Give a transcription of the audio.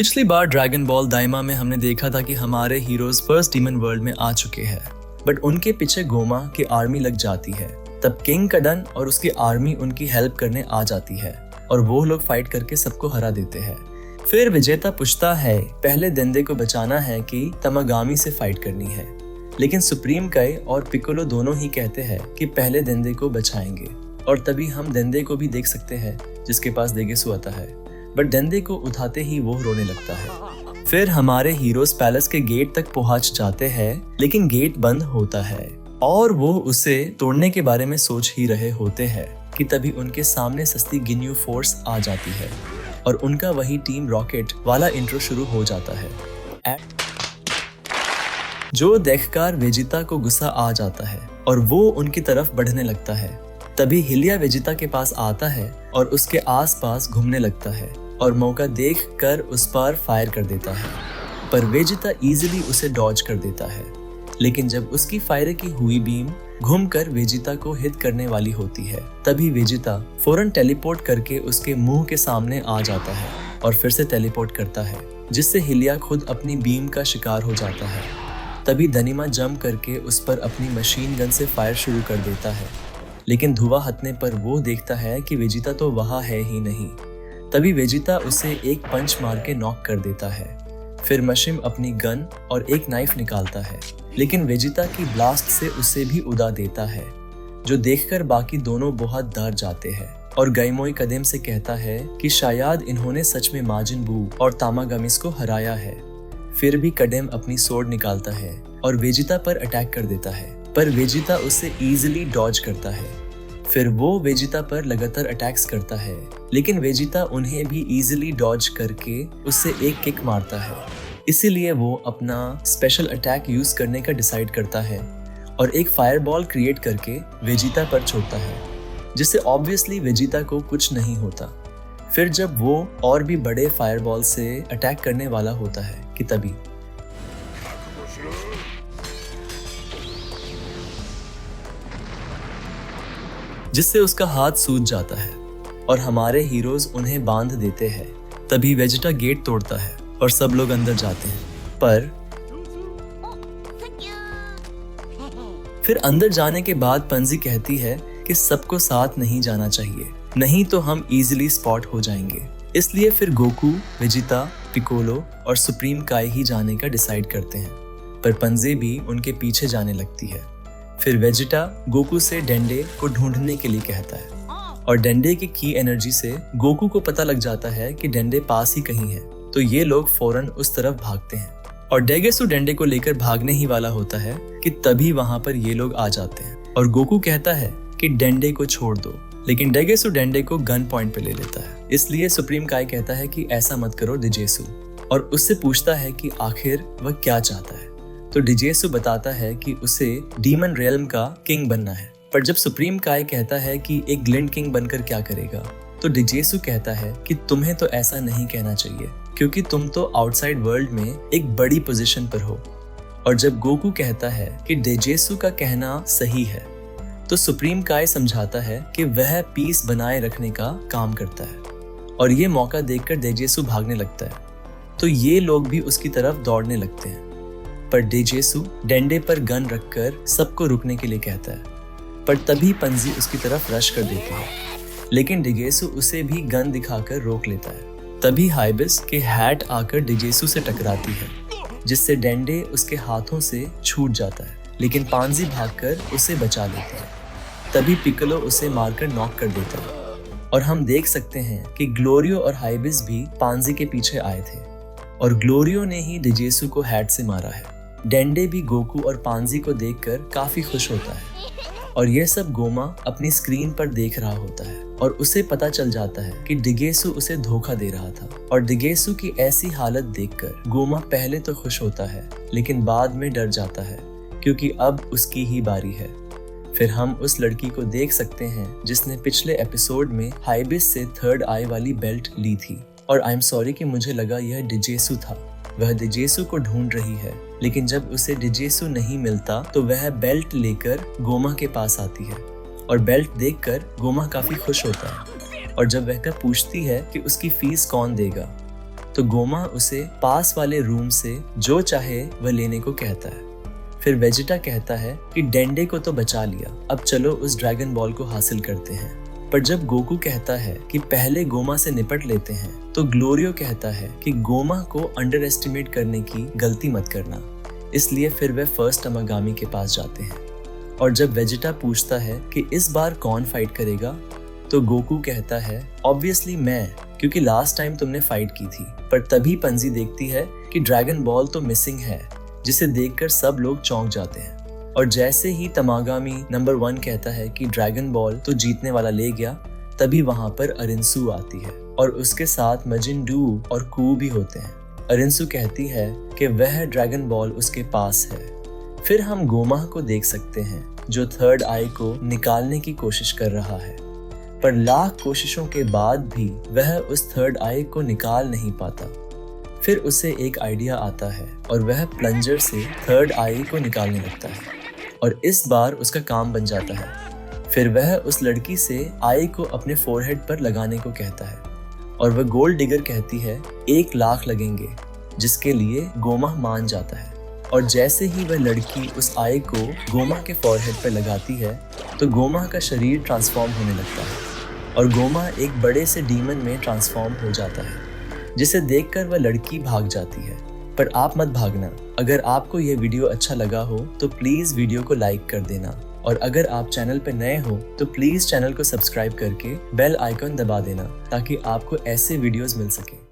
पिछली बार dragon ball दाइमा में हमने देखा था कि हमारे हीरोज फर्स्ट डीमन वर्ल्ड में आ चुके हैं, बट उनके पीछे गोमा की आर्मी लग जाती है। तब किंग कडन और उसकी आर्मी उनकी हेल्प करने आ जाती है और वो लोग फाइट करके सबको हरा देते हैं। फिर विजेता पूछता है पहले देंदे को बचाना है कि तमागामी से फाइट करनी है, लेकिन सुप्रीम काई और पिकोलो दोनों ही कहते हैं कि पहले देंदे को बचाएंगे। और तभी हम देंदे को भी देख सकते हैं जिसके पास देगेसु आता है, बट देंदे को उठाते ही वो रोने लगता है। फिर हमारे हीरोज पैलेस के गेट तक पहुंच जाते हैं, लेकिन गेट बंद होता है और वो उसे तोड़ने के बारे में सोच ही रहे होते हैं कि तभी उनके सामने सस्ती गिन्यू फोर्स आ जाती है और उनका वही टीम रॉकेट वाला इंट्रो शुरू हो जाता है, जो देखकर वेजिटा को गुस्सा आ जाता है और वो उनकी तरफ बढ़ने लगता है। तभी हिलिया वेजिटा के पास आता है और उसके आसपास घूमने लगता है और मौका देखकर उस पर फायर कर देता है, पर वेजिटा इजीली उसे डॉज कर देता है। लेकिन जब उसकी फायर की हुई बीम घूमकर वेजिटा को हिट करने वाली होती है, तभी वेजिटा फौरन टेलीपोर्ट करके उसके मुंह के सामने आ जाता है और फिर से टेलीपोर्ट करता है, जिससे हिलिया खुद अपनी बीम का शिकार हो जाता है। तभी दनीमा जंप करके उस पर अपनी मशीन गन से फायर शुरू कर देता है, लेकिन धुआं हटने पर वो देखता है कि वेजिटा तो वहाँ है ही नहीं। तभी वेजिटा उसे एक पंच मार के नॉक कर देता है। फिर मशिम अपनी गन और एक नाइफ निकालता है, लेकिन वेजिटा की ब्लास्ट से उसे भी उड़ा देता है, जो देखकर बाकी दोनों बहुत डर जाते हैं। और गाइमोई कदेम से कहता है कि शायद इन्होंने सच में माजिन बू और तामागामिस को हराया है। फिर भी कडेम अपनी सोर्ड निकालता है और वेजिटा पर अटैक कर देता है, पर वेजिटा उसे इजीली डॉज करता है। फिर वो वेजिटा पर लगातार अटैक्स करता है, लेकिन वेजिटा उन्हें भी इजीली डॉज करके उससे एक किक मारता है। इसीलिए वो अपना स्पेशल अटैक यूज करने का डिसाइड करता है और एक फायरबॉल क्रिएट करके वेजिटा पर छोड़ता है, जिससे ऑब्वियसली वेजिटा को कुछ नहीं होता। फिर जब वो और भी बड़े फायरबॉल से अटैक करने वाला होता है कि तभी जिससे उसका हाथ सूज जाता है और हमारे हीरोज उन्हें बांध देते हैं। तभी वेजिटा गेट तोड़ता है और सब लोग अंदर जाते हैं, पर फिर अंदर जाने के बाद पंजी कहती है कि सबको साथ नहीं जाना चाहिए, नहीं तो हम इजीली स्पॉट हो जाएंगे। इसलिए फिर गोकू, वेजिटा, पिकोलो और सुप्रीम काई ही जाने का डिसाइड करते हैं, पर पंजे भी उनके पीछे जाने लगती है। फिर वेजिटा गोकू से डेंडे को ढूंढने के लिए कहता है और डेंडे की एनर्जी से गोकू को पता लग जाता है कि डेंडे पास ही कहीं है, तो ये लोग फौरन उस तरफ भागते हैं और डेगेसु डेंडे को लेकर भागने ही वाला होता है कि तभी वहां पर ये लोग आ जाते हैं और गोकू कहता है कि डेंडे को छोड़ दो, लेकिन डेगेसु डेंडे को गन पॉइंट पे ले लेता है। इसलिए सुप्रीम काई कहता है कि ऐसा मत करो डिजेसु, और उससे पूछता है कि आखिर वह क्या चाहता है। तो डिजेसु बताता है कि उसे डीमन रियल्म का किंग बनना है, पर जब सुप्रीम काई कहता है कि एक ग्लिंट किंग बनकर क्या करेगा, तो डिजेसु कहता है कि तुम्हें तो ऐसा नहीं कहना चाहिए, क्योंकि तुम तो आउटसाइड वर्ल्ड में एक बड़ी पोजीशन पर हो। और जब गोकू कहता है कि डिजेसु का कहना सही है, तो सुप्रीम काई समझाता है कि वह पीस बनाए रखने का काम करता है और ये मौका देखकर डिजेसु भागने लगता है, तो ये लोग भी उसकी तरफ दौड़ने लगते हैं। पर डिजेसु डेंडे पर गन रखकर सबको रुकने के लिए कहता है, पर तभी पंजी उसकी तरफ रश कर देती है, लेकिन डिजेसु उसे भी गन दिखाकर रोक लेता है। तभी हाइबिस के हैट आकर डिजेसु से टकराती है, जिससे डेंडे उसके हाथों से छूट जाता है, लेकिन पांजी भागकर उसे बचा लेता है। तभी पिकोलो उसे मारकर नॉक कर देता है और हम देख सकते हैं कि ग्लोरियो और हाइबिस भी पांजी के पीछे आए थे और ग्लोरियो ने ही डिजेसु को हैट से मारा है। डेंडे भी गोकू और पांजी को देखकर काफी खुश होता है और यह सब गोमा अपनी स्क्रीन पर देख रहा होता है और उसे पता चल जाता है कि डिगेसु उसे धोखा दे रहा था। और डिगेसु की ऐसी हालत देखकर गोमा पहले तो खुश होता है, लेकिन बाद में डर जाता है क्योंकि अब उसकी ही बारी है। फिर हम उस लड़की को देख सकते हैं जिसने पिछले एपिसोड में हाइबिस से थर्ड आई वाली बेल्ट ली थी, और आई एम सॉरी कि मुझे लगा यह डिजेसु था। वह डिजेसु को ढूंढ रही है, लेकिन जब उसे डिजेसु नहीं मिलता तो वह बेल्ट लेकर गोमा के पास आती है और बेल्ट देखकर गोमा काफी खुश होता है। और जब वह पूछती है कि उसकी फीस कौन देगा, तो गोमा उसे पास वाले रूम से जो चाहे वह लेने को कहता है। फिर वेजिटा कहता है कि डेंडे को तो बचा लिया, अब चलो उस ड्रैगन बॉल को हासिल करते हैं। पर जब गोकू कहता है कि पहले गोमा से निपट लेते हैं, तो ग्लोरियो कहता है कि गोमा को अंडर एस्टिमेट करने की गलती मत करना। इसलिए फिर वे फर्स्ट तमागामी के पास जाते हैं। और जब वेजिटा पूछता है कि इस बार कौन फाइट करेगा, तो गोकू कहता है ऑब्वियसली मैं, क्योंकि लास्ट टाइम तुमने फाइट की थी। पर तभी पंजी देखती है कि ड्रैगन बॉल तो मिसिंग है, जिसे देखकर सब लोग चौंक जाते हैं। और जैसे ही तमागामी नंबर 1 कहता है कि ड्रैगन बॉल तो जीतने वाला ले गया, तभी वहां पर अरिंसू आती है और उसके साथ मजिनडू और कू भी होते हैं। अरिंसू कहती है कि वह ड्रैगन बॉल उसके पास है। फिर हम गोमा को देख सकते हैं जो थर्ड आई को निकालने की कोशिश कर रहा है, पर लाख कोशिशों के बाद भी वह उस थर्ड आई को निकाल नहीं पाता। फिर उसे एक आइडिया आता है और वह प्लंजर से थर्ड आई को निकालने लगता है और इस बार उसका काम बन जाता है। फिर वह उस लड़की से आई को अपने फोरहेड पर लगाने को कहता है और वह गोल्ड डिगर कहती है 1 लाख लगेंगे, जिसके लिए गोमा मान जाता है। और जैसे ही वह लड़की उस आई को गोमा के फोरहेड पर लगाती है, तो गोमा का शरीर ट्रांसफॉर्म होने लगता है और गोमा एक बड़े से डीमन में ट्रांसफॉर्म हो जाता है, जिसे देखकर वह लड़की भाग जाती है। पर आप मत भागना। अगर आपको यह वीडियो अच्छा लगा हो तो प्लीज वीडियो को लाइक कर देना, और अगर आप चैनल पर नए हो तो प्लीज चैनल को सब्सक्राइब करके बेल आइकॉन दबा देना, ताकि आपको ऐसे वीडियोस मिल सके।